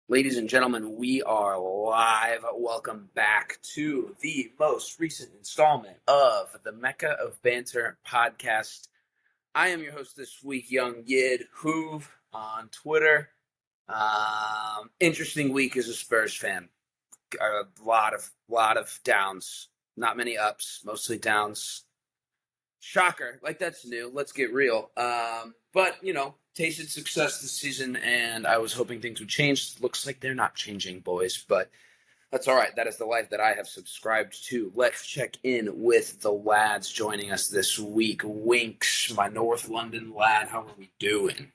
Ladies and gentlemen, we are live. Welcome back to the most recent installment of the Mecca of Banter podcast. I am your host this week, Young Yid Hoove on Twitter. Interesting week as a Spurs fan. A lot of downs, not many ups, mostly downs. Shocker, like that's new. Let's get real. But tasted success this season, and I was hoping things would change. Looks like they're not changing, boys. But that's all right. That is the life that I have subscribed to. Let's check in with the lads joining us this week. Winks, my North London lad. How are we doing?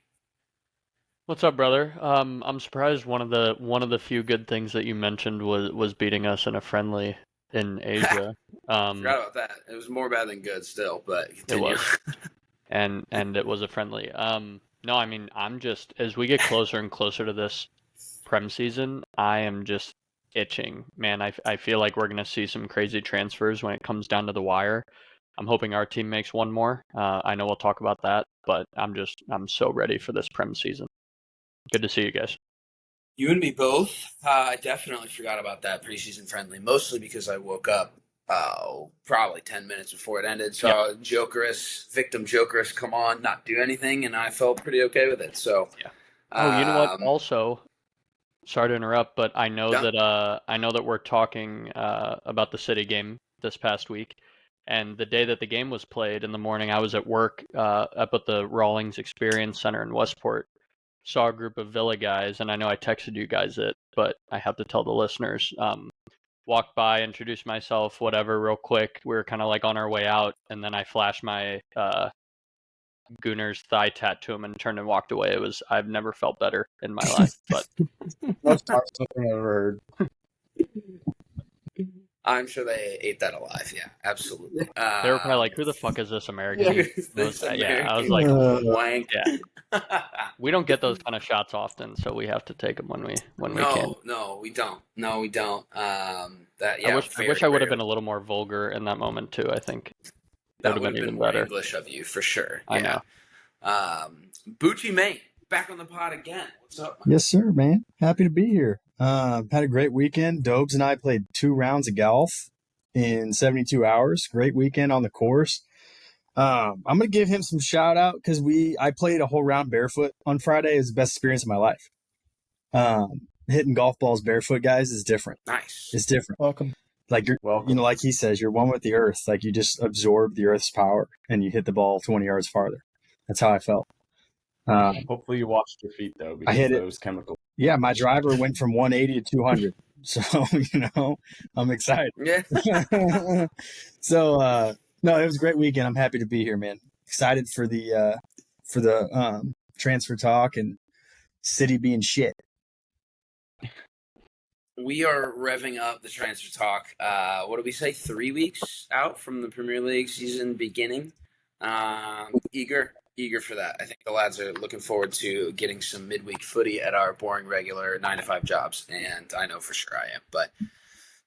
What's up, brother? I'm surprised one of the few good things that you mentioned was beating us in a friendly in Asia. Forgot about that. It was more bad than good still, but It continue. was, and it was a friendly. No, I mean I'm just as we get closer and closer to this Prem season, I am just itching, man. I feel like we're gonna see some crazy transfers when it comes down to the wire. I'm hoping our team makes one more. I know we'll talk about that, but I'm so ready for this Prem season. Good to see you guys. You and me both. I definitely forgot about that preseason friendly, mostly because I woke up probably 10 minutes before it ended. Yeah. So victim Jokerous come on, not do anything, and I felt pretty okay with it. So, Yeah. Oh, you know what? Also, sorry to interrupt, but I know yeah. that we're talking about the City game this past week, and the day that the game was played in the morning, I was at work up at the Rawlings Experience Center in Westport. Saw a group of Villa guys, and I know I texted you guys it, but I have to tell the listeners. Walked by, introduced myself, whatever, real quick. We were kind of like on our way out, and then I flashed my Gunner's thigh tat to him and turned and walked away. I've never felt better in my life. But Most toxic thing I've ever heard. I'm sure they ate that alive. Yeah, absolutely. they were probably like, "Who the fuck is this American?" This Yeah, I was American like, wank. "Yeah, we don't get those kind of shots often, so we have to take them when we can." No, we don't. No, we don't. I wish I would have been a little more vulgar in that moment too. I think it would That have would been have been even more better. English of you for sure. I Yeah. know. Bucci Mane, back on the pod again. What's up, man? Yes, sir, man. Happy to be here. Had a great weekend. Dobes and I played 2 rounds of golf in 72 hours. Great weekend on the course. I'm gonna give him some shout out because I played a whole round barefoot on Friday. It was the best experience of my life. Hitting golf balls barefoot, guys, is different. Nice. It's different. Welcome. Like like he says, you're one with the earth. Like you just absorb the earth's power and you hit the ball 20 yards farther. That's how I felt. Hopefully you washed your feet though, because I hit those chemicals. Yeah, my driver went from 180 to 200. So, I'm excited. Yeah. So, no, it was a great weekend. I'm happy to be here, man. Excited for the transfer talk and City being shit. We are revving up the transfer talk. What do we say? 3 weeks out from the Premier League season beginning. Eager for that. I think the lads are looking forward to getting some midweek footy at our boring regular 9-to-5 jobs, and I know for sure I am. But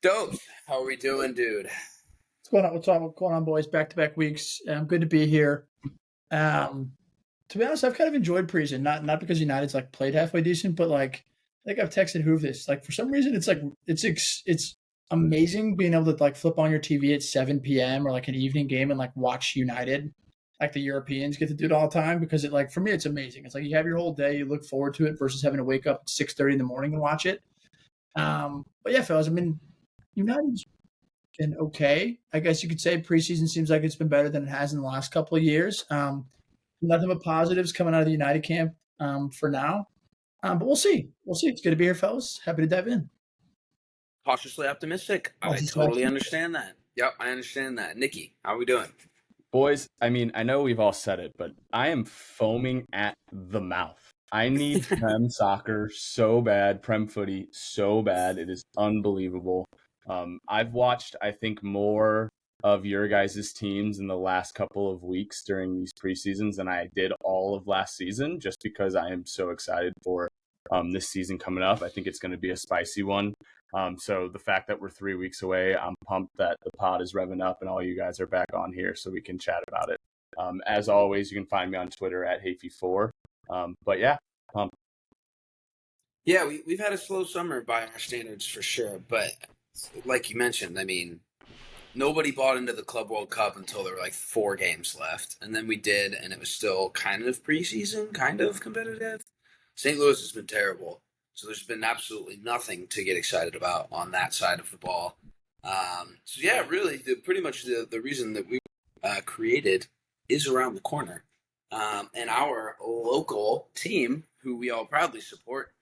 Dope, how are we doing, dude? What's going on, boys? Back-to-back weeks. Good to be here. To be honest, I've kind of enjoyed preseason. Not because United's like played halfway decent, but like I think I've texted Hoove this. Like for some reason, it's amazing being able to like flip on your TV at 7 p.m. or like an evening game and like watch United. Like the Europeans get to do it all the time because for me it's amazing. It's like you have your whole day, you look forward to it versus having to wake up at 6:30 in the morning and watch it. But yeah, fellas, I mean, United's been okay. I guess you could say preseason seems like it's been better than it has in the last couple of years. Nothing but positives coming out of the United camp for now. But we'll see. We'll see. It's good to be here, fellas. Happy to dive in. Cautiously optimistic. I totally understand that. Yep, I understand that. Nikki, how are we doing? Boys, I mean, I know we've all said it, but I am foaming at the mouth. I need Prem soccer so bad, Prem footy so bad. It is unbelievable. I've watched, I think, more of your guys' teams in the last couple of weeks during these preseasons than I did all of last season, just because I am so excited for this season coming up. I think it's going to be a spicy one. So the fact that we're 3 weeks away, I'm pumped that the pod is revving up and all you guys are back on here so we can chat about it. As always, you can find me on Twitter at Hafey4. But yeah, pumped. Yeah, we've had a slow summer by our standards for sure, but like you mentioned, I mean, nobody bought into the Club World Cup until there were like 4 games left, and then we did, and it was still kind of preseason, kind of competitive. St. Louis has been terrible, so there's been absolutely nothing to get excited about on that side of the ball. So yeah, really, pretty much the reason that we created is around the corner, and our local team, who we all proudly support,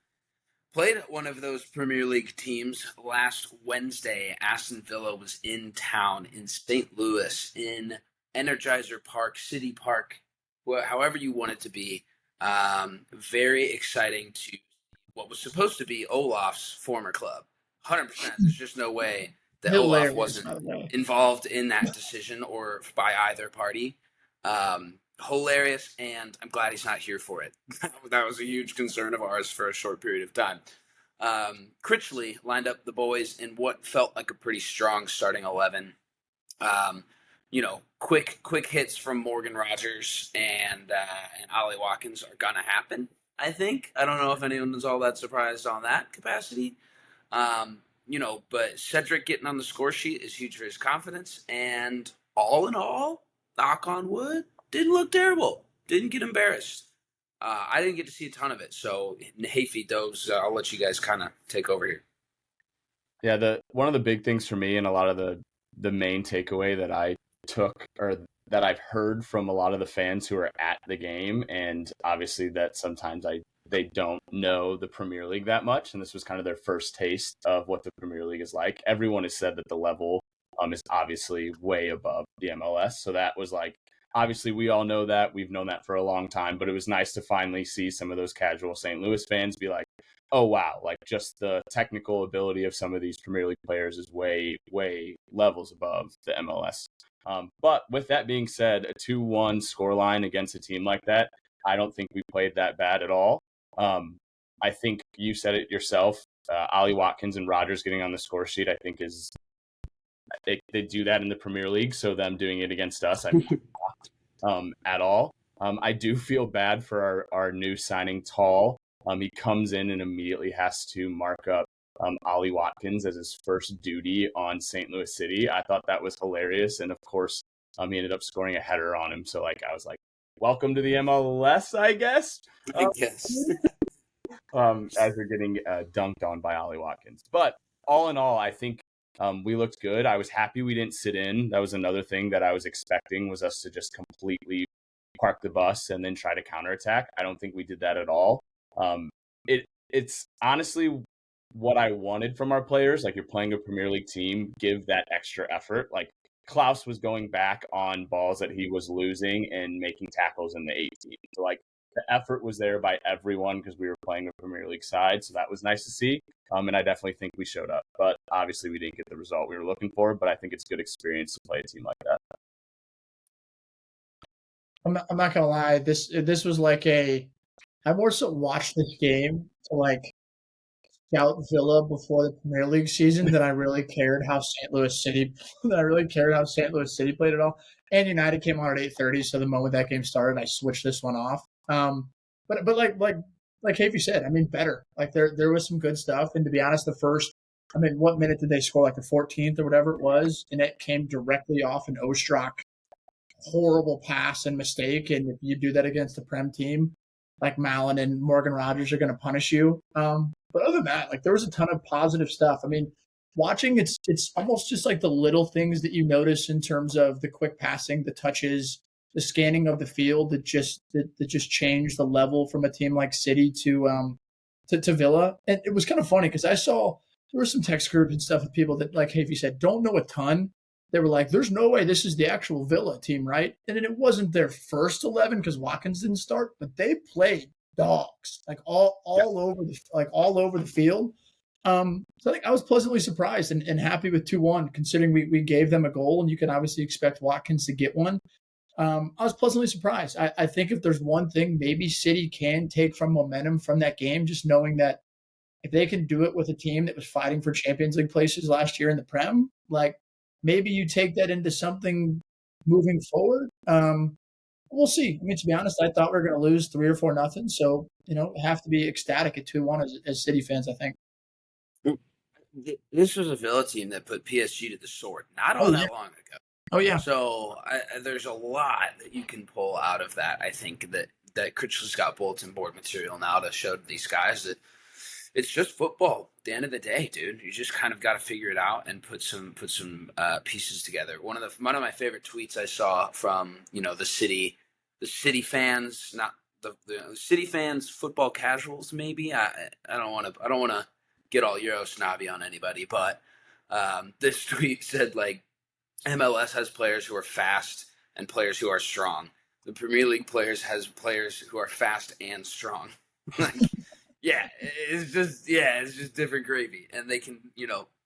played one of those Premier League teams last Wednesday. Aston Villa was in town in St. Louis in Energizer Park, City Park, however you want it to be. Very exciting to what was supposed to be Olaf's former club. 100%. There's just no way that Olaf Hilarious, by wasn't the way. involved in that decision or by either party. Hilarious, and I'm glad he's not here for it. That was a huge concern of ours for a short period of time. Critchley lined up the boys in what felt like a pretty strong starting 11. Quick hits from Morgan Rogers and Ollie Watkins are gonna happen. I think. I don't know if anyone was all that surprised on that capacity. But Cedric getting on the score sheet is huge for his confidence. And all in all, knock on wood, didn't look terrible. Didn't get embarrassed. I didn't get to see a ton of it. So, Hayfie, Doves, I'll let you guys kind of take over here. Yeah, one of the big things for me and a lot of the main takeaway that I took or that I've heard from a lot of the fans who are at the game, and obviously that sometimes they don't know the Premier League that much, and this was kind of their first taste of what the Premier League is like. Everyone has said that the level is obviously way above the MLS, so that was like, obviously we all know that, we've known that for a long time, but it was nice to finally see some of those casual St. Louis fans be like, oh wow, like just the technical ability of some of these Premier League players is way levels above the MLS. But with that being said, a 2-1 scoreline against a team like that, I don't think we played that bad at all. I think you said it yourself. Ollie Watkins and Rogers getting on the score sheet, I think they do that in the Premier League. So them doing it against us, I'm not at all. I do feel bad for our new signing, Tall. He comes in and immediately has to mark up Ollie Watkins as his first duty on St. Louis City. I thought that was hilarious. And of course, he ended up scoring a header on him. So I was like, welcome to the MLS, I guess. I guess. As you're getting dunked on by Ollie Watkins. But all in all, I think we looked good. I was happy we didn't sit in. That was another thing that I was expecting, was us to just completely park the bus and then try to counterattack. I don't think we did that at all. It's honestly what I wanted from our players. Like, you're playing a Premier League team, give that extra effort. Like, Klaus was going back on balls that he was losing and making tackles in the 18. So like, the effort was there by everyone because we were playing a Premier League side. So that was nice to see. And I definitely think we showed up, but obviously we didn't get the result we were looking for, but I think it's a good experience to play a team like that. I'm not gonna lie. This was like I more so watched this game to like scout Villa before the Premier League season than I really cared how St. Louis City played at all. And United came on at 8:30, so the moment that game started, I switched this one off. But like Havey said, I mean, better. Like there was some good stuff, and to be honest, what minute did they score? Like the 14th or whatever it was, and it came directly off an Ostrak horrible pass and mistake. And if you do that against a Prem team, like Malin and Morgan Rogers are going to punish you. But other than that, like there was a ton of positive stuff. I mean, watching it's almost just like the little things that you notice in terms of the quick passing, the touches, the scanning of the field that just changed the level from a team like City to Villa. And it was kind of funny because I saw there were some text groups and stuff with people that, like Havey said, don't know a ton. They were like, there's no way this is the actual Villa team, right? And then it wasn't their first 11 because Watkins didn't start, but they played dogs, like all over the field. So I think I was pleasantly surprised and happy with 2-1, considering we gave them a goal, and you can obviously expect Watkins to get one. I was pleasantly surprised. I think if there's one thing maybe City can take from momentum from that game, just knowing that if they can do it with a team that was fighting for Champions League places last year in the Prem, like maybe you take that into something moving forward. We'll see. I mean, to be honest, I thought we were going to lose 3 or 4-0. So, have to be ecstatic at 2-1 as City fans, I think. This was a Villa team that put PSG to the sword not all that long ago. Oh, yeah. So there's a lot that you can pull out of that. I think that Critchley's got bulletin board material now to show to these guys that it's just football. At the end of the day, dude, you just kind of got to figure it out and put some pieces together. One of my favorite tweets I saw from the city fans, not the city fans, football casuals. Maybe I don't want to get all Euro snobby on anybody, but this tweet said like MLS has players who are fast and players who are strong. The Premier League has players who are fast and strong. Like, yeah, it's just different gravy, and they can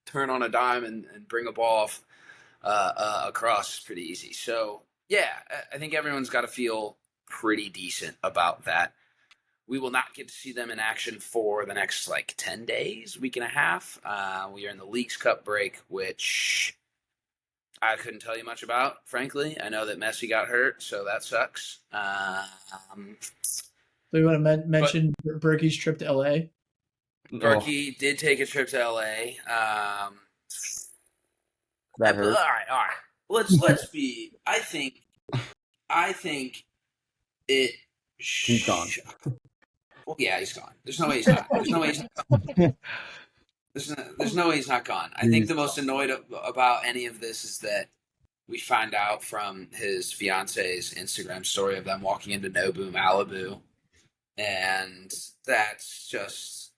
turn on a dime and bring a ball off across pretty easy. So yeah, I think everyone's got to feel pretty decent about that. We will not get to see them in action for the next 10 days, week and a half. We are in the Leagues Cup break, which I couldn't tell you much about, frankly. I know that Messi got hurt, so that sucks. Do you want to mention Bürki's trip to LA? Bürki did take a trip to LA. That hurt. All right. Let's be. I think it. He's gone. Well, yeah, he's gone. There's no way he's not. There's no way he's not gone. There's no way he's not gone. I think the most annoyed about any of this is that we find out from his fiance's Instagram story of them walking into Nobu, Malibu. And that's just,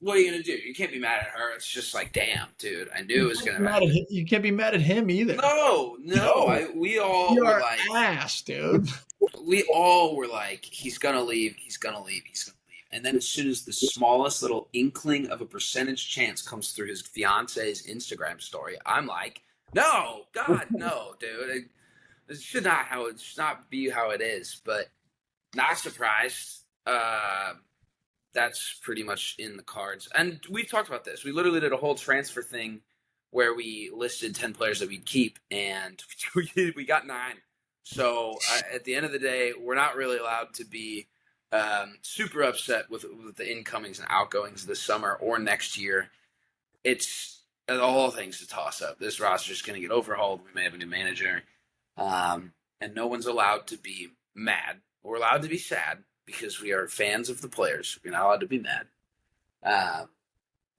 what are you going to do? You can't be mad at her. It's just like, damn, dude, I knew it was going to happen. You can't be mad at him either. No. We all you were are like, ass, dude. We all were like, he's going to leave. And then as soon as the smallest little inkling of a percentage chance comes through his fiance's Instagram story, I'm like, no, God, no, dude. It should not be how it is, but not surprised. That's pretty much in the cards. And we've talked about this. We literally did a whole transfer thing where we listed 10 players that we'd keep, and we got 9. So at the end of the day, we're not really allowed to be super upset with the incomings and outgoings this summer or next year. It's the whole thing's a toss-up. This roster's going to get overhauled. We may have a new manager. And no one's allowed to be mad. We're allowed to be sad, because we are fans of the players. We're not allowed to be mad.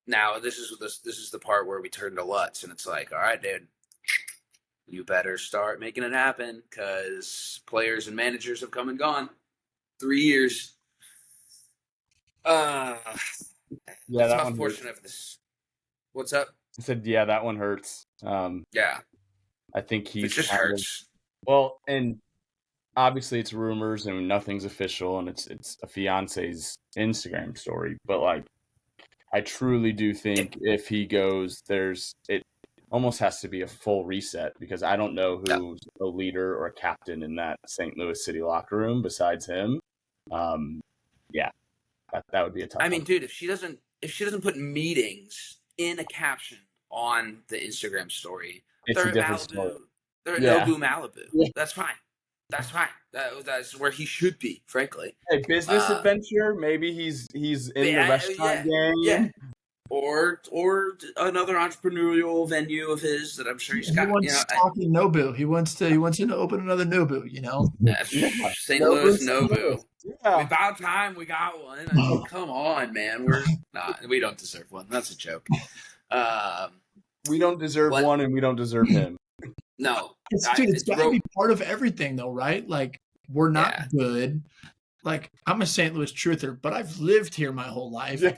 Now, this is the part where we turn to Lutz, and it's like, all right, dude, you better start making it happen, because players and managers have come and gone. 3 years. Yeah, that one portion of this. What's up? I said, yeah, that one hurts. Yeah. I think it just hurts. Well, and obviously it's rumors and nothing's official, and it's a fiance's Instagram story. But I truly do think if he goes, it almost has to be a full reset, because I don't know who's a leader or a captain in that St. Louis City locker room besides him. Yeah, that would be a tough. I mean, dude, if she doesn't put meetings in a caption on the Instagram story, it's a different story. They're at Nobu, Malibu. Yeah. That's fine. That's where he should be, frankly. Hey, business adventure. Maybe he's in the restaurant game. Yeah. Or another entrepreneurial venue of his that I'm sure he's got. Talking Nobu. He wants to open another Nobu. St. Louis Nobu. Yeah. About time we got one. I mean, come on, man. We don't deserve one. That's a joke. We don't deserve one, and we don't deserve him. No, it's got to be part of everything, though, right? We're not good. I'm a St. Louis truther, but I've lived here my whole life. Yeah.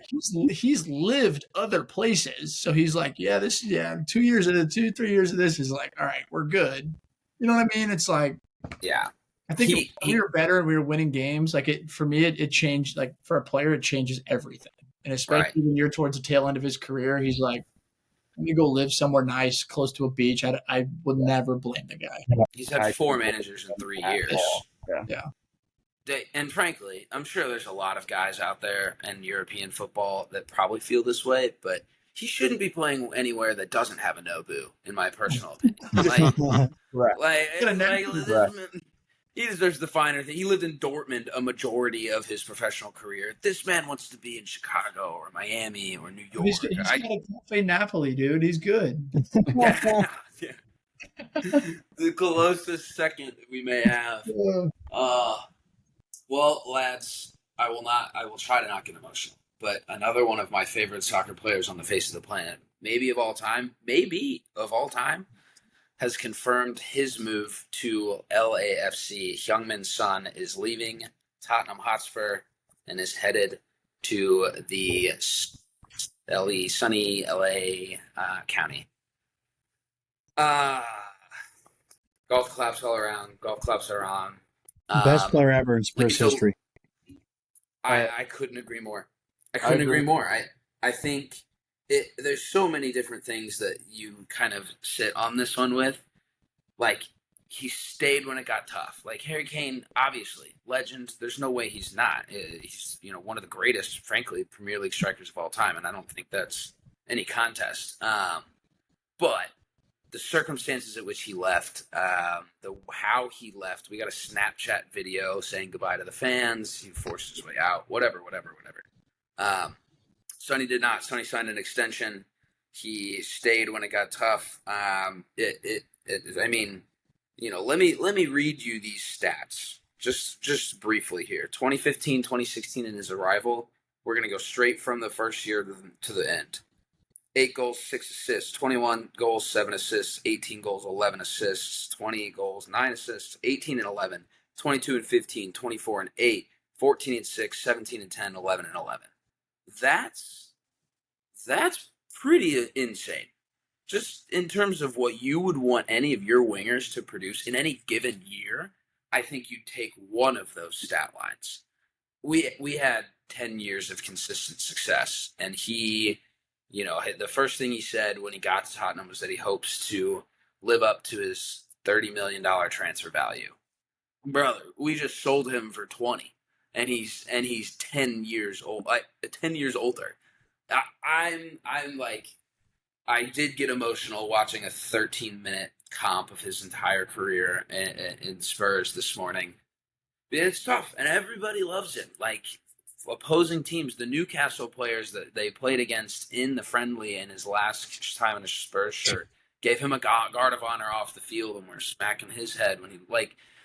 He's lived other places, so he's like, 2 years of 3 years of this is like, all right, we're good. You know what I mean? It's like, yeah. I think we were better and we were winning games. For me, it changed. For a player, it changes everything, and especially when you're towards the tail end of his career, he's like, let me go live somewhere nice, close to a beach. I would never blame the guy. He's had 4 managers in 3 years. Yeah. And frankly, I'm sure there's a lot of guys out there in European football that probably feel this way, but he shouldn't be playing anywhere that doesn't have a Nobu, in my personal opinion. He deserves the finer thing. He lived in Dortmund a majority of his professional career. This man wants to be in Chicago or Miami or New York. He's got a cafe Napoli, dude. He's good. Yeah. The closest second we may have. Well, lads, I will try to not get emotional. But another one of my favorite soccer players on the face of the planet, maybe of all time, has confirmed his move to LAFC. Heung-min's son is leaving Tottenham Hotspur and is headed to the sunny LA county. Golf claps all around. Best player ever in Spurs history. I couldn't agree more. I think there's so many different things that you kind of sit on this one with. Like, he stayed when it got tough. Like, Harry Kane, obviously, legend. There's no way he's not. He's, one of the greatest, frankly, Premier League strikers of all time, and I don't think that's any contest. But the circumstances at which he left, how he left, we got a Snapchat video saying goodbye to the fans. He forced his way out. Whatever. Sonny did not. Sonny signed an extension. He stayed when it got tough. Let me read you these stats just briefly here. 2015, 2016 in his arrival. We're going to go straight from the first year to the end. 8 goals, 6 assists, 21 goals, 7 assists, 18 goals, 11 assists, 20 goals, 9 assists, 18 and 11, 22 and 15, 24 and 8, 14 and 6, 17 and 10, 11 and 11. That's pretty insane. Just in terms of what you would want any of your wingers to produce in any given year, I think you'd take one of those stat lines. We had 10 years of consistent success, and he, the first thing he said when he got to Tottenham was that he hopes to live up to his $30 million transfer value. Brother, we just sold him for 20, and he's 10 years old, 10 years older. I did get emotional watching a 13-minute comp of his entire career in Spurs this morning. It's tough, and everybody loves him. Like, opposing teams, the Newcastle players that they played against in the friendly in his last time in a Spurs shirt gave him a guard of honor off the field and were smacking his head when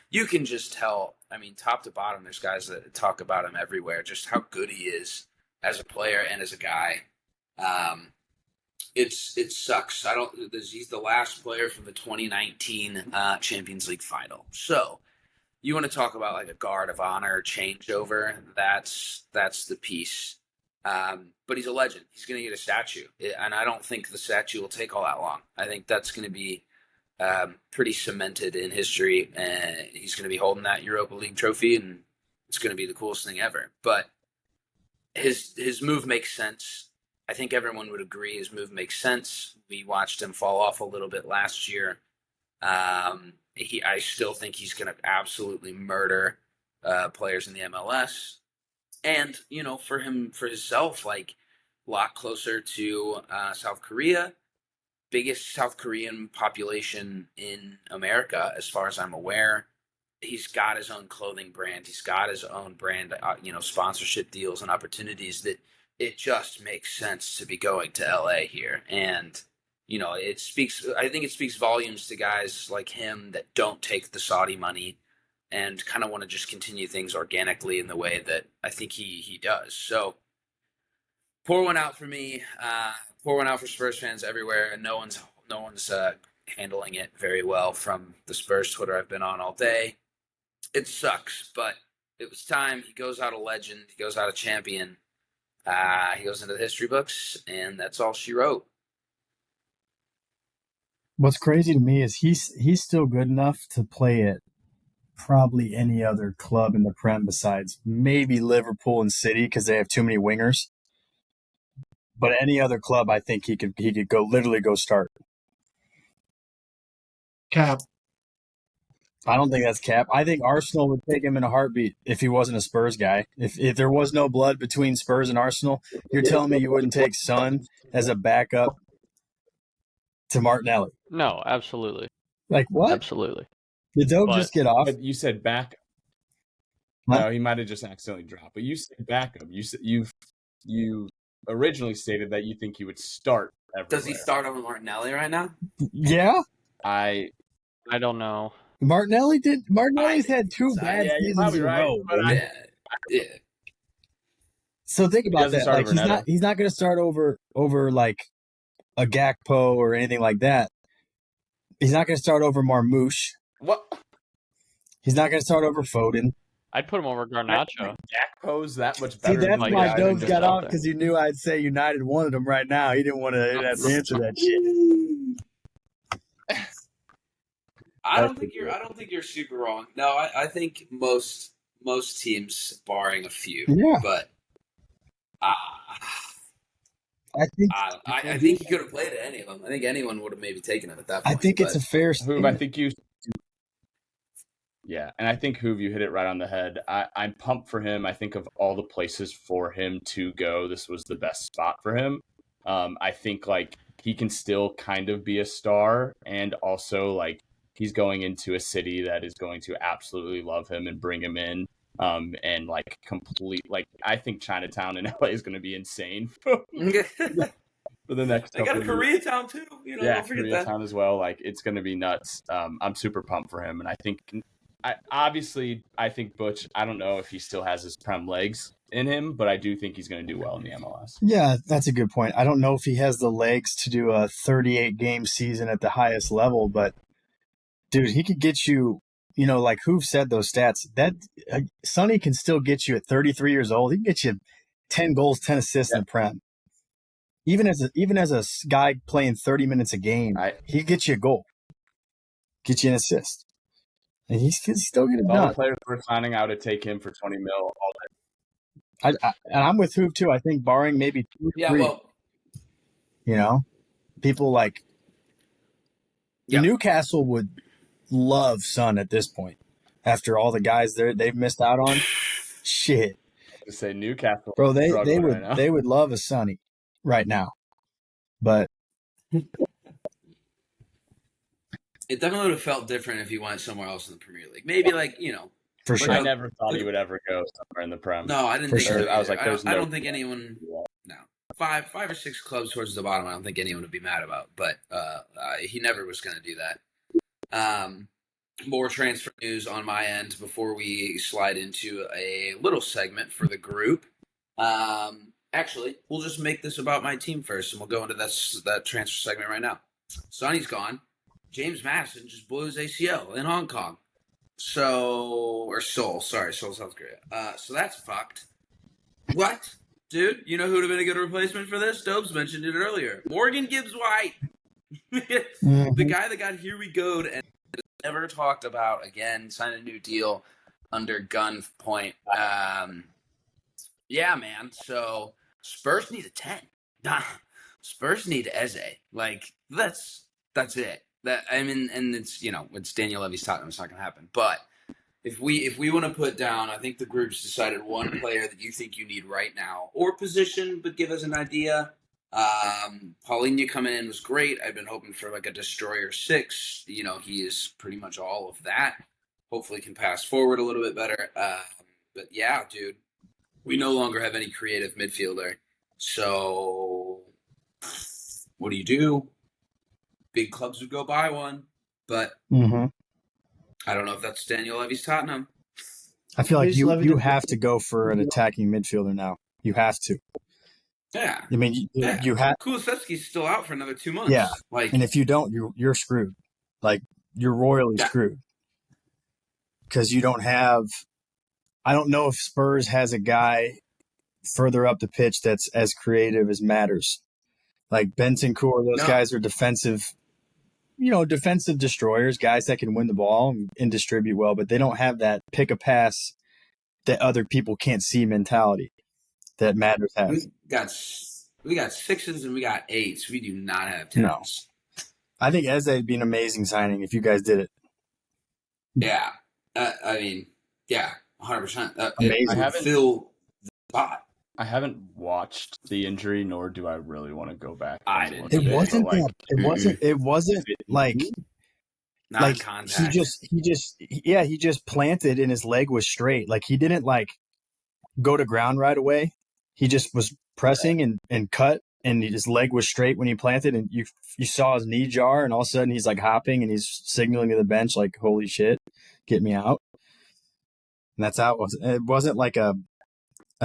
you can just tell. I mean, top to bottom, there's guys that talk about him everywhere, just how good he is as a player and as a guy. It sucks. He's the last player from the 2019 Champions League final. So you want to talk about like a guard of honor changeover? That's the piece. But he's a legend. He's going to get a statue, and I don't think the statue will take all that long. I think that's going to be pretty cemented in history, and he's going to be holding that Europa League trophy, and it's going to be the coolest thing ever. But his move makes sense. I think everyone would agree his move makes sense. We watched him fall off a little bit last year. I still think he's going to absolutely murder players in the MLS. And, for himself, like, a lot closer to South Korea, biggest South Korean population in America, as far as I'm aware. He's got his own clothing brand. He's got his own brand, sponsorship deals and opportunities that it just makes sense to be going to LA here. And, I think it speaks volumes to guys like him that don't take the Saudi money and kind of want to just continue things organically in the way that I think he does. So pour one out for me, pour one out for Spurs fans everywhere. And no one's handling it very well from the Spurs Twitter I've been on all day. It sucks, but it was time. He goes out a legend. He goes out a champion. He goes into the history books, and that's all she wrote. What's crazy to me is he's still good enough to play at probably any other club in the Prem besides maybe Liverpool and City because they have too many wingers. But any other club, I think he could go start. Cap. I don't think that's cap. I think Arsenal would take him in a heartbeat if he wasn't a Spurs guy. If there was no blood between Spurs and Arsenal, you're telling me you wouldn't take Son as a backup to Martinelli? No, absolutely. Like what? Absolutely. Did Dope But- just get off? But you said backup. Huh? No, he might have just accidentally dropped. But you said backup. You originally stated that you think he would start everywhere. Does he start over Martinelli right now? Yeah. I don't know. Martinelli's I had two think so. bad Yeah, you're seasons probably in a right, row. but man. Yeah. So think about doesn't that. start Like over Neto. he's not going to start over like a Gakpo or anything like that. He's not going to start over Marmouche. what? He's not going to start over Foden. I'd put him over Garnacho. Gakpo's that much See, better that's than like why guys Dove's just got out off there. because you knew I'd say United wanted him right now. He didn't want to have to answer that shit. I don't think you're super wrong. No, I think most teams, barring a few, Yeah. but I think I think he could have played at any of them. I think anyone would have maybe taken him at that point. I think it's a fair Hoove, statement. I think you. Yeah, and I think Hoove, you hit it right on the head. I'm pumped for him. I think of all the places for him to go, this was the best spot for him. I think like he can still kind of be a star, and also like he's going into a city that is going to absolutely love him and bring him in. And like I think Chinatown in LA is going to be insane for the next. They got a Koreatown too. Yeah, don't forget that. Koreatown as well. Like it's going to be nuts. I'm super pumped for him, and I think, I think Butch. I don't know if he still has his prem legs in him, but I do think he's going to do well in the MLS. Yeah, that's a good point. I don't know if he has the legs to do a 38-game season at the highest level, but dude, he could get you. Like Hoove said, those stats. That Sonny can still get you at 33 years old. He can get you 10 goals, 10 assists in the Prem. Even as a guy playing 30 minutes a game, he can get you a goal, get you an assist, and he's still getting it All done. the players we're signing, I would take him for 20 mil all day. And I'm with Hoove too. I think barring maybe 2 or 3, people like Newcastle would love Son at this point after all the guys they've missed out on. Shit, To say Newcastle, bro, they right now. would love a Sonny right now, but It definitely would have felt different if he went somewhere else in the Premier League. Maybe for But sure. I never thought he would ever go somewhere in the Prem. No, I didn't For think sure. so. I was like, I don't think anyone. No, five or six clubs towards the bottom. I don't think anyone would be mad about. But he never was going to do that. More transfer news on my end before we slide into a little segment for the group. Actually, we'll just make this about my team first, and we'll go into that transfer segment right now. Sonny's gone. James Madison just blew his ACL in Hong Kong. Seoul. Seoul sounds great. So that's fucked. What? Dude, you know who would have been a good replacement for this? Dobes mentioned it earlier. Morgan Gibbs-White. The guy that got Here We Go and never talked about again, signed a new deal under gunpoint. Yeah, man. So Spurs need a 10. Spurs need Eze. Like, that's it. And it's it's Daniel Levy's Tottenham. It's not going to happen. But if we want to put down, I think the group's decided one player that you think you need right now, or position, but give us an idea. Paulinho coming in was great. I've been hoping for like a destroyer 6. He is pretty much all of that. Hopefully can pass forward a little bit better. But yeah, dude, we no longer have any creative midfielder. So what do? Big clubs would go buy one, but I don't know if that's Daniel Levy's Tottenham. I feel like you have to go for an attacking midfielder now. You have to. Yeah. I mean, you have. Kulusevski's still out for another 2 months. Yeah. And if you don't, you're screwed. Like, you're royally screwed. Because you don't have. I don't know if Spurs has a guy further up the pitch that's as creative as Matters. Like Bentancur, those guys are defensive destroyers, guys that can win the ball and distribute well, but they don't have that pick a pass that other people can't see mentality that Matters has. We got 6s and we got 8s. We do not have 10s. No. I think Eze would be an amazing signing if you guys did it. Yeah. I mean, yeah, 100%. Amazing. I haven't fill the spot. I haven't watched the injury, nor do I really want to go back. I didn't. It wasn't like Like Non-contact. he just planted and his leg was straight. Like he didn't like go to ground right away. He just was pressing and cut, and his leg was straight when he planted, and you saw his knee jar, and all of a sudden he's like hopping and he's signaling to the bench like, holy shit, get me out. And that's how it was. It wasn't like a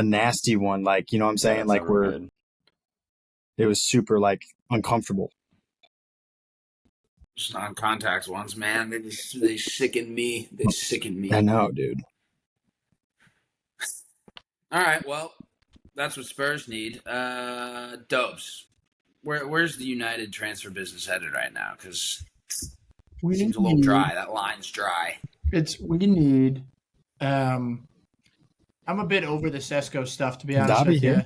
nasty one, like, you know what I'm saying? Like it was super like uncomfortable. Just non-contact ones, man. They sicken me. They sicken me. I know, dude. All right, well, that's what Spurs need. Dopes. Where's the United transfer business headed right now? Because it seems a little dry. That line's dry. We need. I'm a bit over the Sesko stuff, to be honest Dobby with you. here?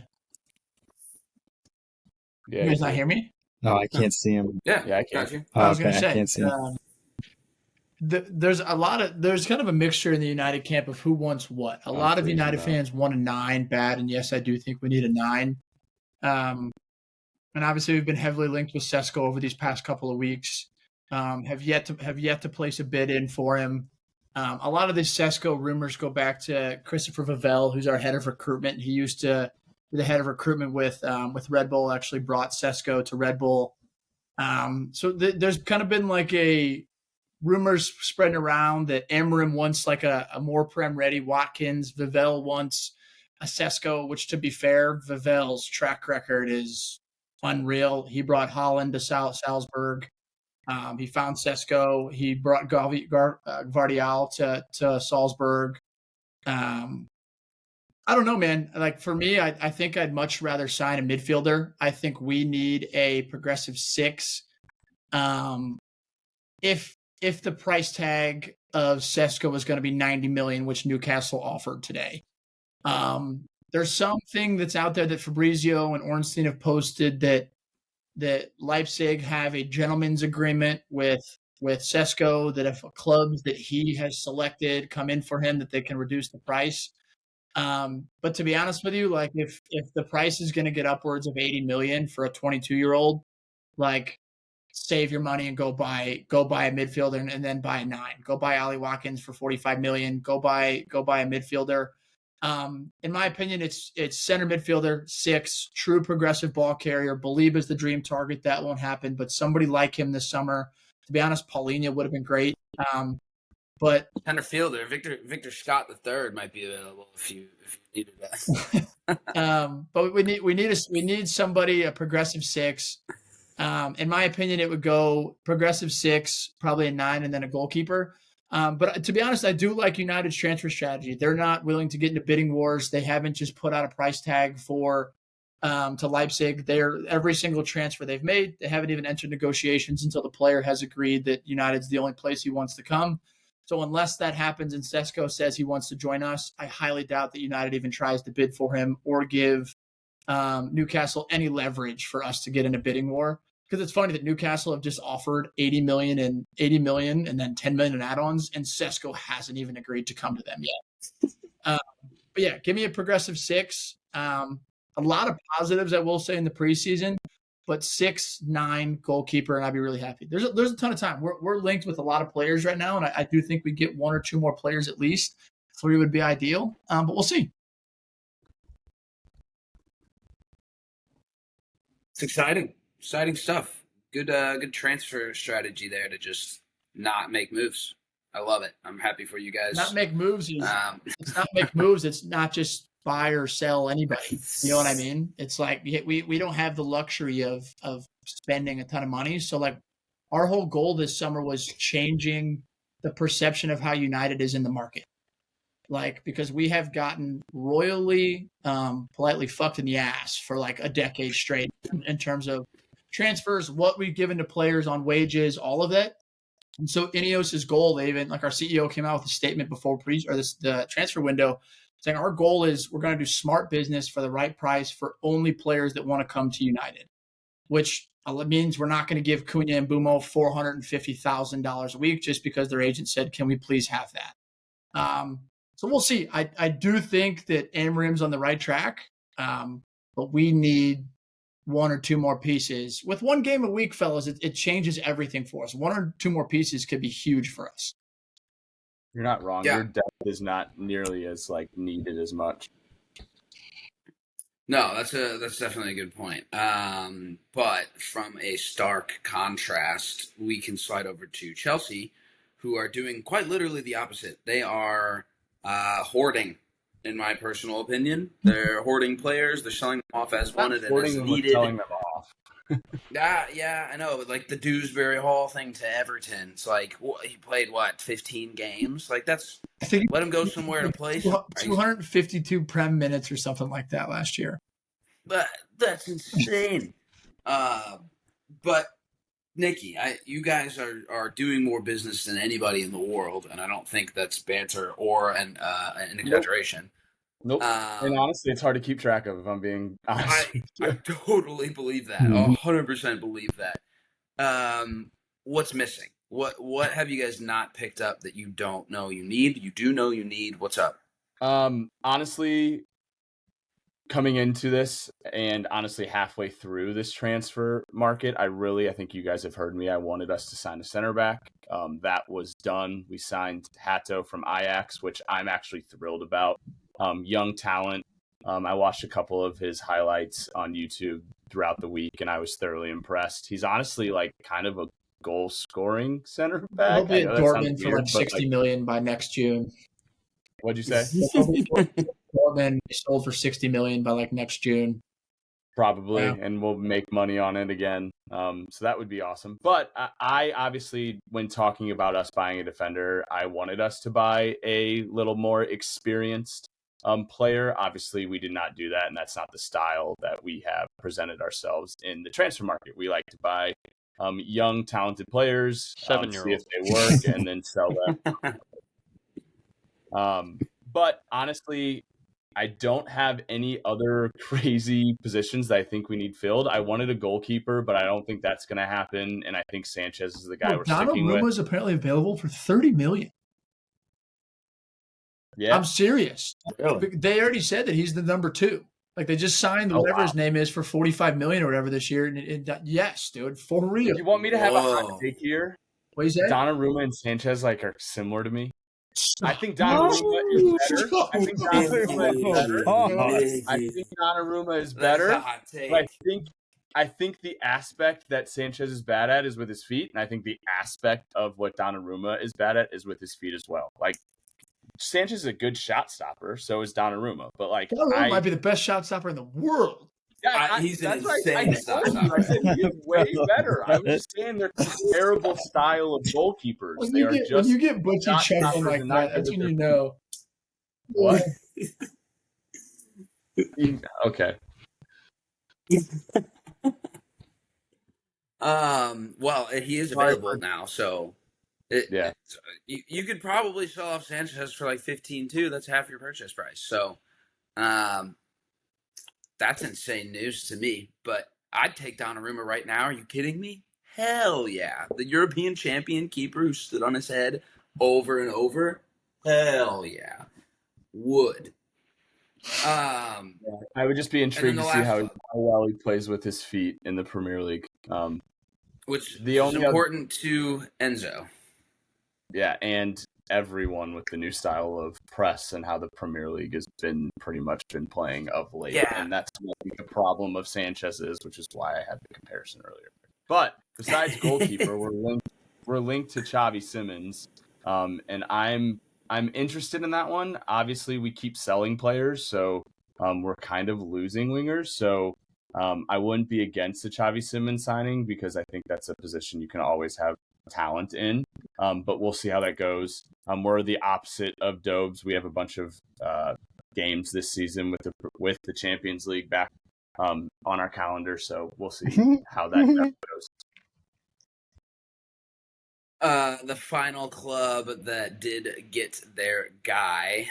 Yeah, You guys not hear me? No, I can't see him. Yeah, I can. got you. Oh, I was okay, going to say, I can't see him. there's kind of a mixture in the United camp of who wants what. A lot of United fans want a 9 bad, and yes, I do think we need a 9. And obviously we've been heavily linked with Sesko over these past couple of weeks. Have yet to place a bid in for him. A lot of these Sesko rumors go back to Christopher Vivell, who's our head of recruitment. He used to be the head of recruitment with Red Bull. Actually brought Sesko to Red Bull. So there's kind of been like a rumors spreading around that Amorim wants like a more prem ready Watkins. Vivell wants a Sesko, which, to be fair, Vivell's track record is unreal. He brought Holland to Salzburg. He found Sesko. He brought Gvardiol to Salzburg. I don't know, man. Like, for me, I think I'd much rather sign a midfielder. I think we need a progressive 6. If the price tag of Sesko was going to be 90 million, which Newcastle offered today. There's something that's out there that Fabrizio and Ornstein have posted that Leipzig have a gentleman's agreement with Sesko, that if clubs that he has selected come in for him, that they can reduce the price. But to be honest with you, like if the price is going to get upwards of 80 million for a 22-year-old, like, save your money and go buy a midfielder and then buy a 9. Go buy Ollie Watkins for 45 million. Go buy a midfielder. In my opinion, it's center midfielder, 6, true progressive ball carrier. Believe is the dream target. That won't happen, but somebody like him this summer. To be honest, Paulinho would have been great. But Center fielder Victor Scott III might be available if you needed that. but we need somebody, a progressive 6. In my opinion, it would go progressive 6, probably a 9, and then a goalkeeper. But to be honest, I do like United's transfer strategy. They're not willing to get into bidding wars. They haven't just put out a price tag to Leipzig. Every single transfer they've made, they haven't even entered negotiations until the player has agreed that United's the only place he wants to come. So unless that happens and Sesko says he wants to join us, I highly doubt that United even tries to bid for him or give Newcastle any leverage for us to get in a bidding war. Because it's funny that Newcastle have just offered 80 million and then 10 million in add-ons, and Sesko hasn't even agreed to come to them yet. But yeah, give me a progressive 6. A lot of positives, I will say, in the preseason, but 6, 9 goalkeeper, and I'd be really happy. There's a ton of time. We're linked with a lot of players right now, and I do think we get 1 or 2 more players at least. 3 would be ideal, but we'll see. It's exciting stuff. Good transfer strategy there to just not make moves. I love it. I'm happy for you guys. Not make moves. It's not make moves. It's not just buy or sell anybody. You know what I mean? It's like we don't have the luxury of spending a ton of money. So like our whole goal this summer was changing the perception of how United is in the market. Like, because we have gotten royally, politely fucked in the ass for like a decade straight in terms of transfers, what we've given to players on wages, all of that. And so Ineos's goal, they even, like, our CEO came out with a statement before the transfer window saying our goal is we're going to do smart business for the right price for only players that want to come to United, which means we're not going to give Cunha and Bumo $450,000 a week just because their agent said, can we please have that? So we'll see. I do think that Amorim's on the right track, but we need one or two more pieces. With one game a week, fellas, it changes everything for us. One or two more pieces could be huge for us. You're not wrong. Yeah. Your depth is not nearly as needed as much. No, that's definitely a good point. But from a stark contrast, we can slide over to Chelsea, who are doing quite literally the opposite. They are hoarding, in my personal opinion. They're hoarding players. They're selling them off as wanted and as needed. Selling them off. Yeah, I know. But like the Dewsbury Hall thing to Everton, it's like he played 15 games. Like that's I think let him go somewhere to play. 252 Prem minutes or something like that last year. But that's insane. But Nikki, you guys are doing more business than anybody in the world, and I don't think that's banter or an exaggeration. Nope. And honestly, it's hard to keep track of, if I'm being honest. I totally believe that. 100% believe that. What's missing? What have you guys not picked up that you don't know you need? You do know you need. What's up? Honestly, coming into this and honestly halfway through this transfer market, I think you guys have heard me. I wanted us to sign a center back. That was done. We signed Hato from Ajax, which I'm actually thrilled about. Young talent. I watched a couple of his highlights on YouTube throughout the week, and I was thoroughly impressed. He's honestly kind of a goal-scoring center back. He'll be at Dortmund for like 60 million by next June. What'd you say? Dortmund sold for 60 million by next June. Probably, Yeah. And we'll make money on it again. So that would be awesome. But I obviously, when talking about us buying a defender, I wanted us to buy a little more experienced player. Obviously, we did not do that, and that's not the style that we have presented ourselves in the transfer market. We like to buy young, talented players, 7-year-olds. see if they work, and then sell them. But honestly, I don't have any other crazy positions that I think we need filled. I wanted a goalkeeper, but I don't think that's going to happen. And I think Sanchez is the guy we're sticking with. Donnarumma is apparently available for 30 million. Yeah, I'm serious. Really? They already said that he's the number 2. They just signed whatever his name is for 45 million or whatever this year. And yes, dude, for real. You want me to have a hot take here? What is that? Donnarumma and Sanchez are similar to me. I think Donnarumma is better. I think Donnarumma is better. That's a hot take. But I think the aspect that Sanchez is bad at is with his feet, and I think the aspect of what Donnarumma is bad at is with his feet as well. Sanchez is a good shot stopper, so is Donnarumma. But Donnarumma might be the best shot stopper in the world. Yeah, he's an that's insane shot stopper. I said he's way better. I was just saying they're comparable style of goalkeepers. When you get Butchie chuckling like that, that's when you know. What? Okay. Well, he is available now, so Yeah. you could probably sell off Sanchez for 15 too. That's half your purchase price. So, that's insane news to me. But I'd take Donnarumma right now. Are you kidding me? Hell yeah! The European champion keeper who stood on his head over and over. Hell yeah, would. I would just be intrigued to see how well he plays with his feet in the Premier League. Which is important to Enzo. Yeah, and everyone with the new style of press and how the Premier League has been pretty much playing of late. Yeah. And that's what the problem of Sanchez is, which is why I had the comparison earlier. But besides goalkeeper, we're linked to Xavi Simons, and I'm interested in that one. Obviously, we keep selling players, so we're kind of losing wingers. So I wouldn't be against the Xavi Simons signing because I think that's a position you can always have talent in. But we'll see how that goes. We're the opposite of Dobes. We have a bunch of games this season with the Champions League back on our calendar, so we'll see how that goes. The final club that did get their guy.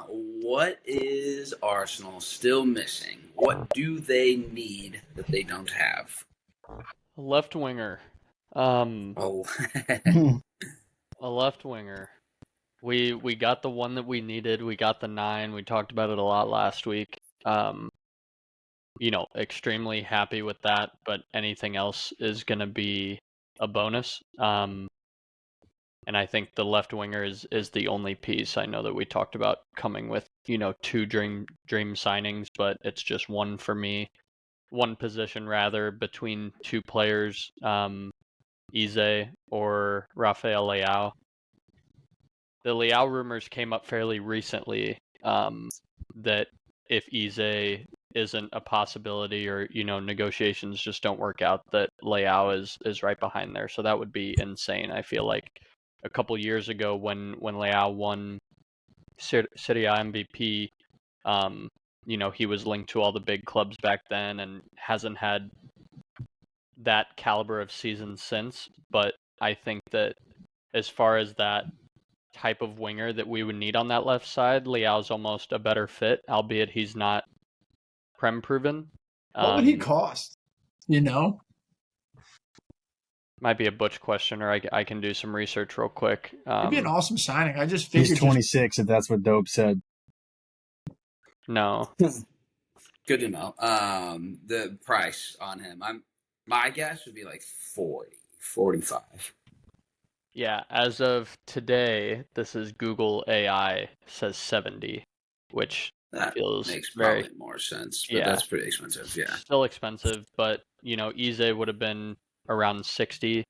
What is Arsenal still missing? What do they need that they don't have? A left winger. Oh. A left winger. We got the one that we needed. We got the 9. We talked about it a lot last week. extremely happy with that, but anything else is going to be a bonus. And I think the left winger is the only piece. I know that we talked about coming with, two dream signings, but it's just one for me. One position rather between two players, Ize or Rafael Leao. The Leao rumors came up fairly recently, that if Ize isn't a possibility or, negotiations just don't work out, that Leao is right behind there. So that would be insane. I feel like a couple years ago when Leao won Serie A MVP, he was linked to all the big clubs back then and hasn't had that caliber of season since. But I think that as far as that type of winger that we would need on that left side, Leao's almost a better fit, albeit he's not Prem proven. What would he cost? Might be a Butch question, or I can do some research real quick. It'd be an awesome signing. I just figured he's 26, if that's what Dope said. No. Good to know. The price on him, my guess would be like 40, 45. Yeah, as of today, this is Google AI says 70, which that feels makes very probably more sense. But that's pretty expensive. Yeah, still expensive, but Ize would have been around 60,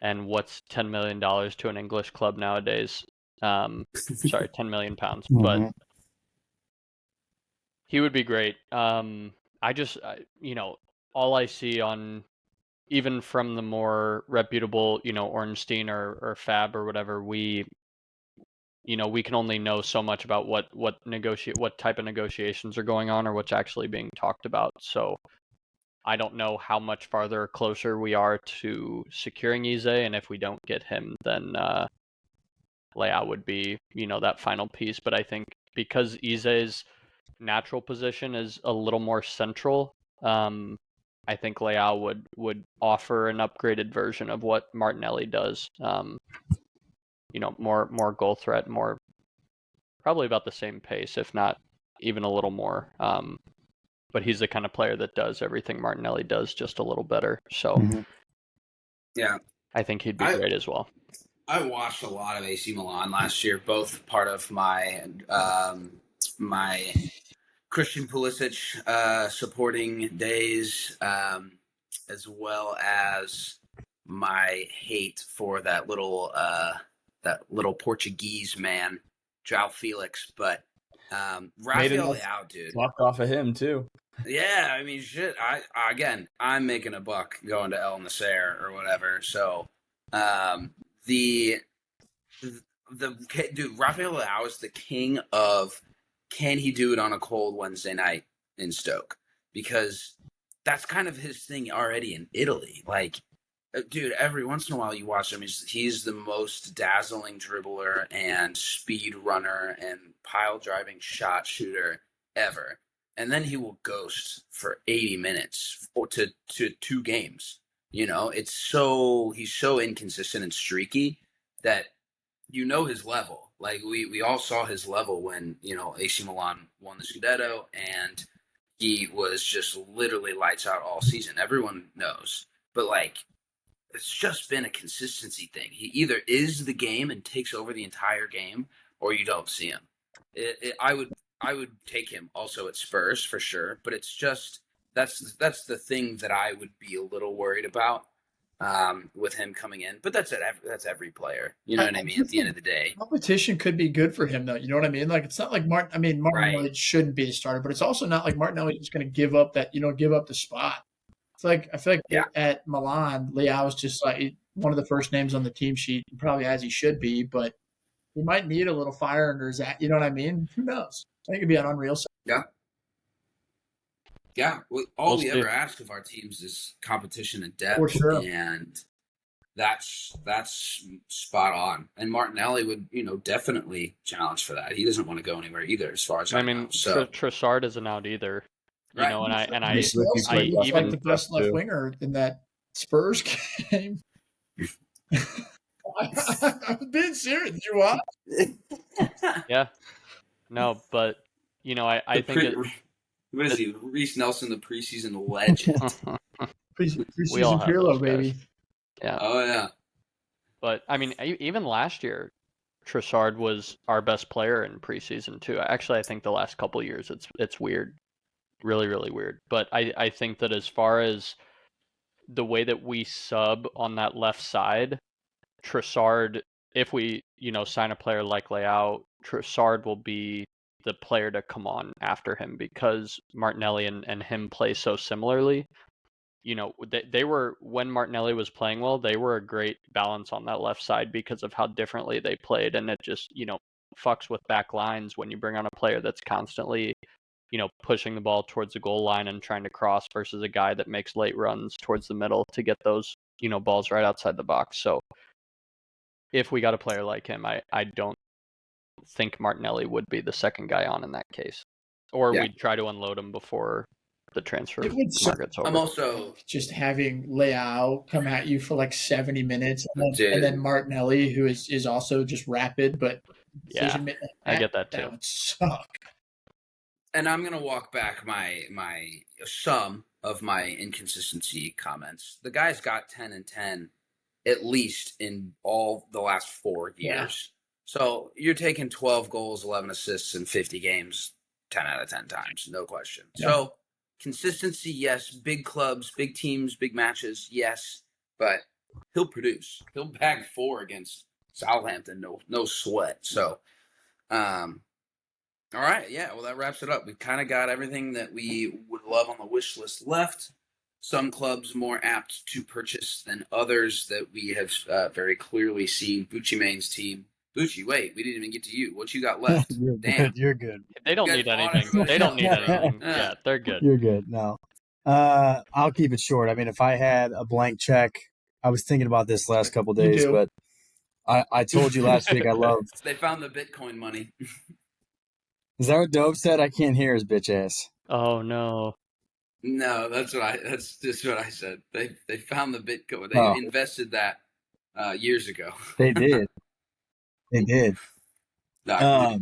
and what's $10 million to an English club nowadays? Sorry, 10 million pounds, but he would be great. All I see on, even from the more reputable, Ornstein or Fab or whatever, we can only know so much about what type of negotiations are going on or what's actually being talked about. So I don't know how much farther or closer we are to securing Ize, and if we don't get him, then Leao would be, that final piece. But I think because Ize's natural position is a little more central, I think Leao would offer an upgraded version of what Martinelli does. More goal threat, more, probably about the same pace, if not even a little more. But he's the kind of player that does everything Martinelli does just a little better. So yeah, I think he'd be great as well. I watched a lot of AC Milan last year, both part of my my Christian Pulisic supporting days, as well as my hate for that little Portuguese man, João Felix. But Rafael Leao, dude, Walk off of him too. Yeah, I mean, shit. I'm making a buck going to El Nasser or whatever. So, dude, Rafael Leao is the king of, can he do it on a cold Wednesday night in Stoke? Because that's kind of his thing already in Italy. Like, dude, every once in a while you watch him, he's the most dazzling dribbler and speed runner and pile driving shot shooter ever. And then he will ghost for 80 minutes to 2 games. He's so inconsistent and streaky that his level. Like we all saw his level when, AC Milan won the Scudetto, and he was just literally lights out all season. Everyone knows. But like, it's just been a consistency thing. He either is the game and takes over the entire game, or you don't see him. I would take him also at Spurs for sure, but it's just that's the thing that I would be a little worried about with him coming in. But that's every player. You know what I mean? At the end of the day, competition could be good for him, though. You know what I mean? Like, it's not like Martinelli shouldn't be a starter, but it's also not like Martinelli is going to give up the spot. I feel like at Milan, Leao is just like one of the first names on the team sheet, probably as he should be, but he might need a little fire under his ass. You know what I mean? Who knows? I think it'd be an unreal. Yeah. Yeah. All we ever ask of our teams is competition and depth. For sure. And that's spot on. And Martinelli would, definitely challenge for that. He doesn't want to go anywhere either, as far as I know. So Trossard isn't out either. Right. I he's like the best left winger in that Spurs game. I'm being serious. Did you watch? Yeah. No, but I think What is he? Reese Nelson, the preseason legend. We all Preseason have Pirlo, those guys. baby. Yeah. Oh yeah. But I mean, even last year, Trossard was our best player in preseason too. Actually, I think the last couple of years it's weird, really, really weird. But I think that as far as the way that we sub on that left side, Trossard, if we sign a player like Leao, Trossard will be the player to come on after him because Martinelli and him play so similarly. They were, when Martinelli was playing well, they were a great balance on that left side because of how differently they played, and it just fucks with back lines when you bring on a player that's constantly pushing the ball towards the goal line and trying to cross versus a guy that makes late runs towards the middle to get those balls right outside the box. So if we got a player like him, I don't think Martinelli would be the second guy on in that case, or Yeah. we'd try to unload him before the transfer It would suck. market's over. I'm also Just having Leao come at you for like 70 minutes, and Dude. then Martinelli, who is also just rapid, but Yeah, I get that too. That would suck. and I'm gonna walk back my some of my inconsistency comments. The guy's got 10 and 10 at least in all the last 4 years. Yeah. So you're taking 12 goals, 11 assists in 50 games, 10 out of 10 times, no question. Yeah. So consistency, yes. Big clubs, big teams, big matches, yes. But he'll produce. He'll bag 4 against Southampton, no sweat. So, all right, yeah, well, that wraps it up. We've kind of got everything that we would love on the wish list left. Some clubs more apt to purchase than others that we have very clearly seen. Bucci Main's team. Bucci, wait, we didn't even get to you. What you got left? You're Damn. good. You're good. They don't You need guys bought anything. everybody They don't else. need anything. Yeah. Yeah, they're good. You're good. No. I'll keep it short. I mean, if I had a blank check, I was thinking about this last couple of You days, do. but I told you last week I love. They found the Bitcoin money. Is that what Dope said? I can't hear his bitch ass. Oh no. No, that's just what I said. They found the Bitcoin. They Oh. invested that years ago. They did. They did. No,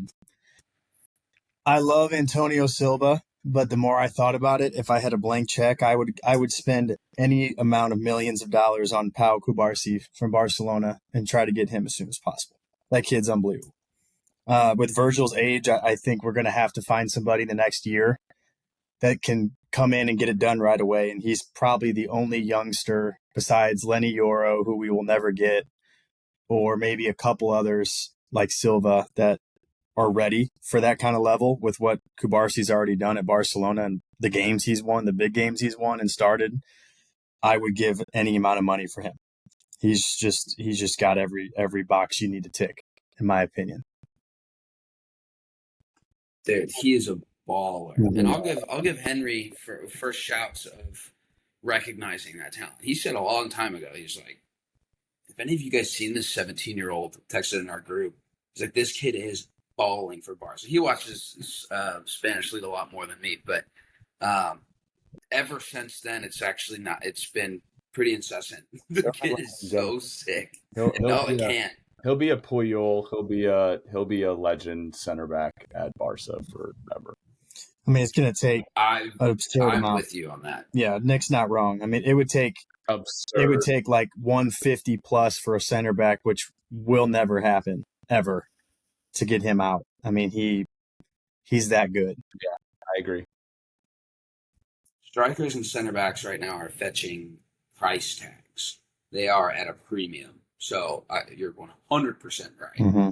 I love Antonio Silva, but the more I thought about it, if I had a blank check, I would spend any amount of millions of dollars on Pau Cubarsí from Barcelona and try to get him as soon as possible. That kid's unbelievable. With Virgil's age, I think we're going to have to find somebody the next year that can come in and get it done right away. And he's probably the only youngster besides Lenny Yoro, who we will never get, or maybe a couple others like Silva that are ready for that kind of level with what Cubarsi's already done at Barcelona and the games he's won, the big games he's won and started. I would give any amount of money for him. He's just got every box you need to tick, in my opinion. dude, he is a baller, Mhm. and I'll give Henry for first shouts of recognizing that talent. He said a long time ago, he's like, if any of you guys seen this 17-year-old texted in our group, he's like, this kid is balling for Barca. He watches Spanish league a lot more than me, but ever since then, it's been pretty incessant. The kid is so sick. He'll It be a- can't. He'll be a Puyol. He'll be a legend center back at Barca forever. I mean, it's going to take an absurd I'm amount. with you on that. Yeah, Nick's not wrong. I mean, it would take Absurd. like 150 plus for a center back, which will never happen ever, to get him out. I mean, he's that good. I agree. Strikers and center backs right now are fetching price tags. They are at a premium. So you're 100% right. Mm-hmm.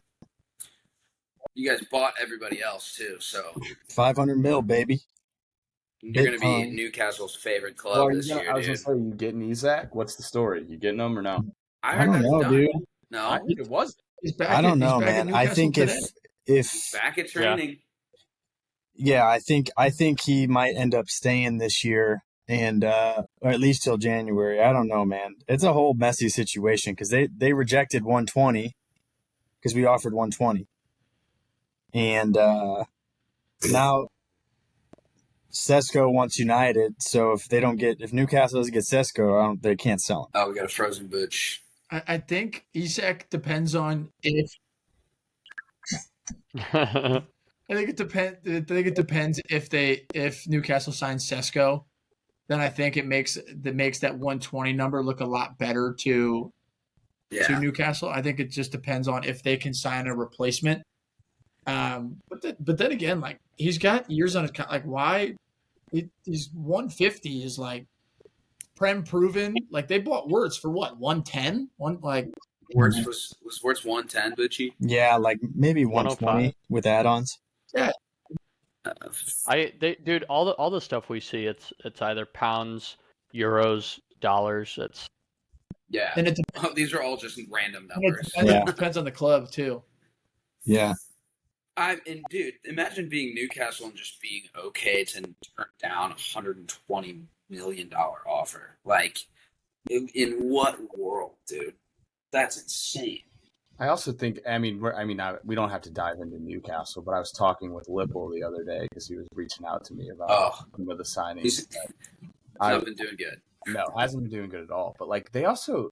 You guys bought everybody else too, so 500 mil, baby. you're going to be Bitcoin. Newcastle's favorite club this year, I was dude. gonna say, you getting Isak? What's the story? You getting him or no? I I heard don't that's know, done. dude. No, I think it was. He's back. I don't know, he's back at man. I Newcastle think today. if back at training. yeah, I think he might end up staying this year, and or at least till January. I don't know, man. It's a whole messy situation because they rejected 120 because we offered 120, and now Sesko wants United. So if Newcastle doesn't get Sesko, they can't sell him. Oh, we got a frozen butch. I think Isak depends on if I think it depends if Newcastle signs Sesko, then I think it makes that 120 number look a lot better to Newcastle. I think it just depends on if they can sign a replacement. But then again, like he's got years on his like why he's 150 is like Prem proven. Like they bought Wirtz for what 110? Wirtz was Wirtz 110, Bucci? Yeah, like maybe 120 105 with add-ons. Yeah. Dude, all the stuff we see, it's either pounds, euros, dollars. It's And these are all just random numbers. It depends on the club too. Yeah. And dude, imagine being Newcastle and just being okay to turn down $120 million offer. Like, in what world, dude? That's insane. I also think, we don't have to dive into Newcastle, but I was talking with Lipple the other day because he was reaching out to me about some of the signings. He's not been doing good. No, hasn't been doing good at all. But like they also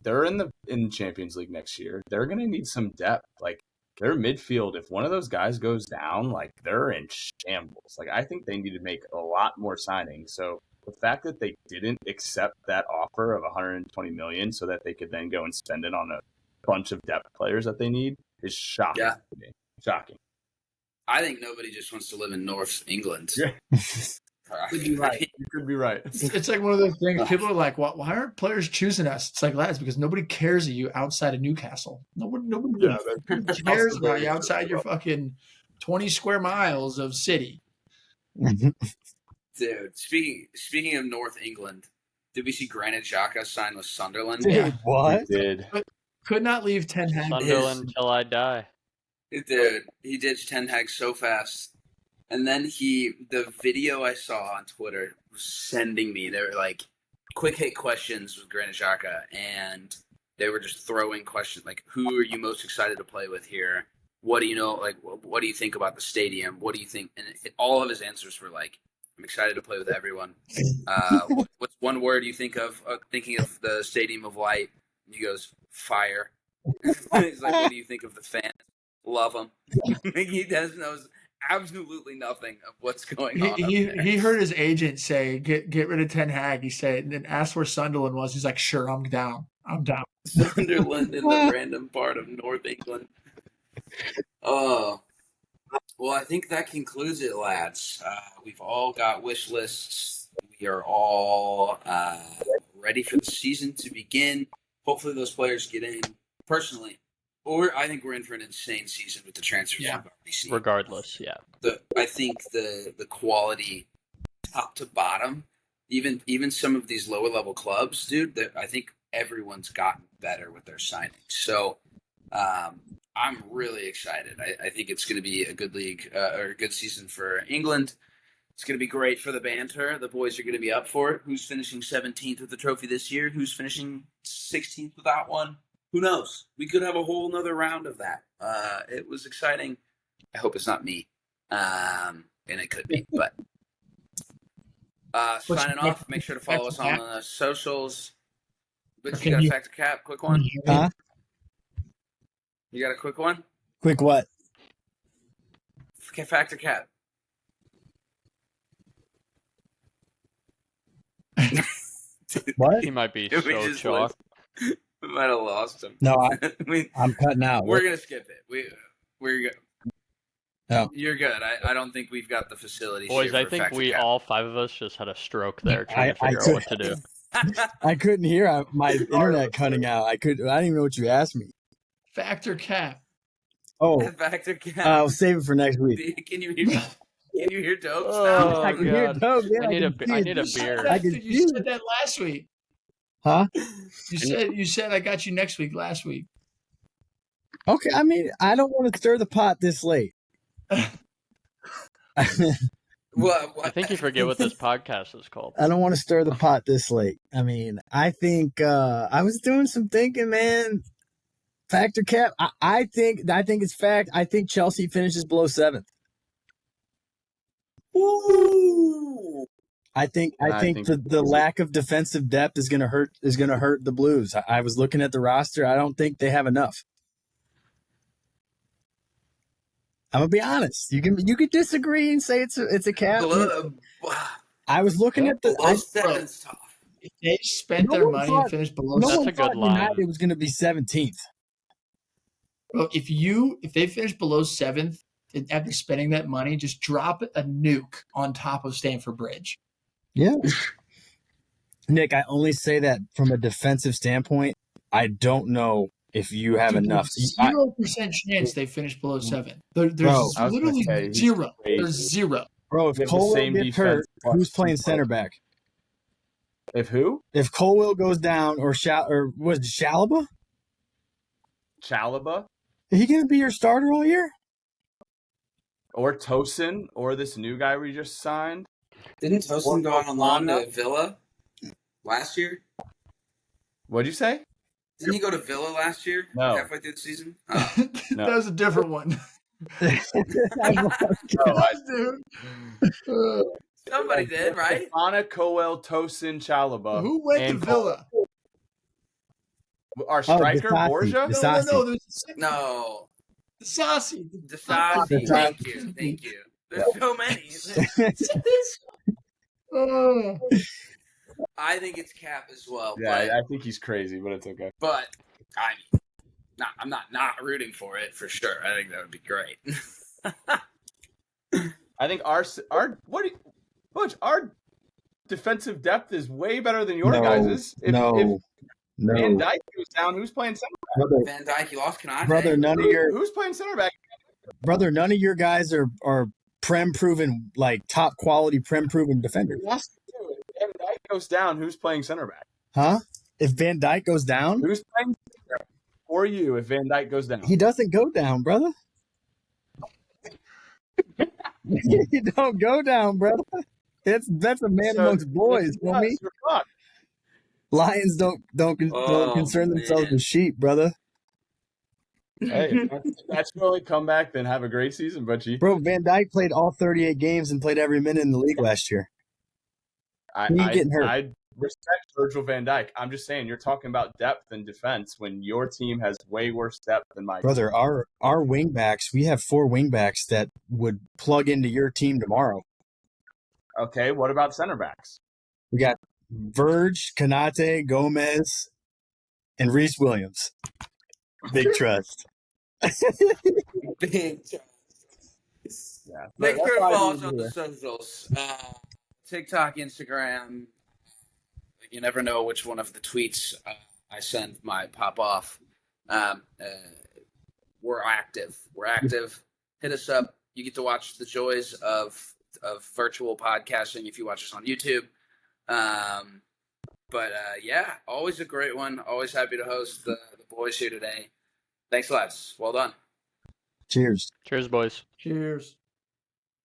they're in Champions League next year. They're gonna need some depth. Like their midfield, if one of those guys goes down, like they're in shambles. Like I think they need to make a lot more signings. So the fact that they didn't accept that offer of 120 million so that they could then go and spend it on a bunch of depth players that they need is shocking to me. Shocking. I think nobody just wants to live in North England. Yeah. Could be right. You could be right. It's like one of those things. People are like, "Why aren't players choosing us?" It's like, lads, because nobody cares of you outside of Newcastle. Nobody cares about you outside your fucking 20 square miles of city. Dude, speaking of North England, did we see Granit Xhaka sign with Sunderland? Dude, what? He did. Could not leave Ten Hag. Sunderland till I die. Dude, he ditched Ten Hag so fast. And then the video I saw on Twitter was sending me, they were like quick hit questions with Granit Xhaka, and they were just throwing questions like, who are you most excited to play with here? What do you know? Like, what do you think about the stadium? What do you think? And all of his answers were like, I'm excited to play with everyone. What's one word you think of thinking of the Stadium of Light? And he goes, fire. He's like, what do you think of the fans? Love them. He knows absolutely nothing of what's going on. He heard his agent say, "Get rid of Ten Hag." He said, and then asked where Sunderland was. He's like, "Sure, I'm down. I'm down." Sunderland in the random part of North England. Oh, well, I think that concludes it, lads. We've all got wish lists. We are all ready for the season to begin. Hopefully, those players get in. Personally, I think we're in for an insane season with the transfers we've already seen. Regardless, yeah. I think the quality, top to bottom, even some of these lower level clubs, dude. I think everyone's gotten better with their signings. So I'm really excited. I think it's going to be a good league or a good season for England. It's going to be great for the banter. The boys are going to be up for it. Who's finishing 17th with the trophy this year? Who's finishing 16th without one? Who knows? We could have a whole nother round of that. It was exciting. I hope it's not me. And it could be. But signing off. Make sure to follow us on the socials. But you got a factor cap? Quick one? Huh? You got a quick one? Quick what? Factor cap. What? He might be Did we so just chalk. We might have lost him. No, I I'm cutting out. we're gonna skip it. We're good. Oh. You're good. I don't think we've got the facilities. Boys, here I for think factor we cap. all five of us just had a stroke there trying to I figure out what to do. I couldn't hear my internet cutting out. I didn't even know what you asked me. Factor cap. Oh, Factor cap. I'll save it for next week. Can you hear? Can you hear Dopes Oh, now? I can hear God. Doug. Yeah, I need a You said beer. that- I can you see said that last week. Huh? You said I got you next week. Last week. Okay, I mean, I don't want to stir the pot this late. Well, I think you forget what this podcast is called. I don't want to stir the pot this late. I mean, I think I was doing some thinking, man. Factor cap. I think it's fact. I think Chelsea finishes below 7th. Ooh. I think the lack of defensive depth is gonna hurt the Blues. I was looking at the roster. I don't think they have enough. I'm gonna be honest. You can disagree and say it's a cap. I was looking at the. Below 7's tough. If they spent No their one money thought- and finished below No That's one a good thought line. United was gonna be 17th. Bro, if they finish below 7th and after spending that money, just drop a nuke on top of Stamford Bridge. Yeah. Nick, I only say that from a defensive standpoint. I don't know if you have Dude, enough. there's 0% chance they finish below 7. There's Bro, I was gonna literally say, he's zero. crazy. There's zero. Bro, if They have the Colwell same gets hurt, defense plus who's playing two center players. back? If who? If Colwell goes down or was it Chalobah? Chalobah Is he gonna be your starter all year? or Tosin or this new guy we just signed? Didn't Tosin go on loan to Villa last year? What'd you say? Didn't he go to Villa last year? No. Halfway through the season? No. That was a different one. No, Dude. Somebody did, right? Anna, Coel, Tosin, Chalobah. Who went to and Villa? Our striker, Disasi. Borja? No. There's a second. No. Disasi. Disasi. Thank you. There's so many. Oh. I think it's cap as well. Yeah, I think he's crazy, but it's okay. But I'm not rooting for it for sure. I think that would be great. I think our defensive depth is way better than your guys's. If Van Dijk goes down, who's playing center back? Van Dijk, you lost Kanate. Brother, Who's playing center back? none of your guys are prem proven, like top quality prem proven defenders. Yes, dude. If Van Dijk goes down, who's playing center back? Huh? If Van Dijk goes down, Who's playing center back for you if Van Dijk goes down? he doesn't go down, brother. He don't go down, brother. That's a man amongst boys, homie. You're fucked. Lions don't concern themselves with sheep, brother. Hey, that's your only comeback, then have a great season, Butchie. Bro, Van Dijk played all 38 games and played every minute in the league last year. He ain't getting hurt. I respect Virgil van Dijk. I'm just saying, you're talking about depth and defense when your team has way worse depth than my Brother, our wingbacks, we have 4 wingbacks that would plug into your team tomorrow. Okay, what about center backs? We got Verge, Kanate, Gomez, and Reese Williams. Big trust. Big time. Yeah. Make That's sure to why I follow do us on the here. socials. TikTok, Instagram. You never know which one of the tweets I send might pop off. We're active. Hit us up. You get to watch the joys of virtual podcasting if you watch us on YouTube. Yeah, always a great one. Always happy to host the boys here today. Thanks, lads. Well done. Cheers. Cheers, boys. Cheers.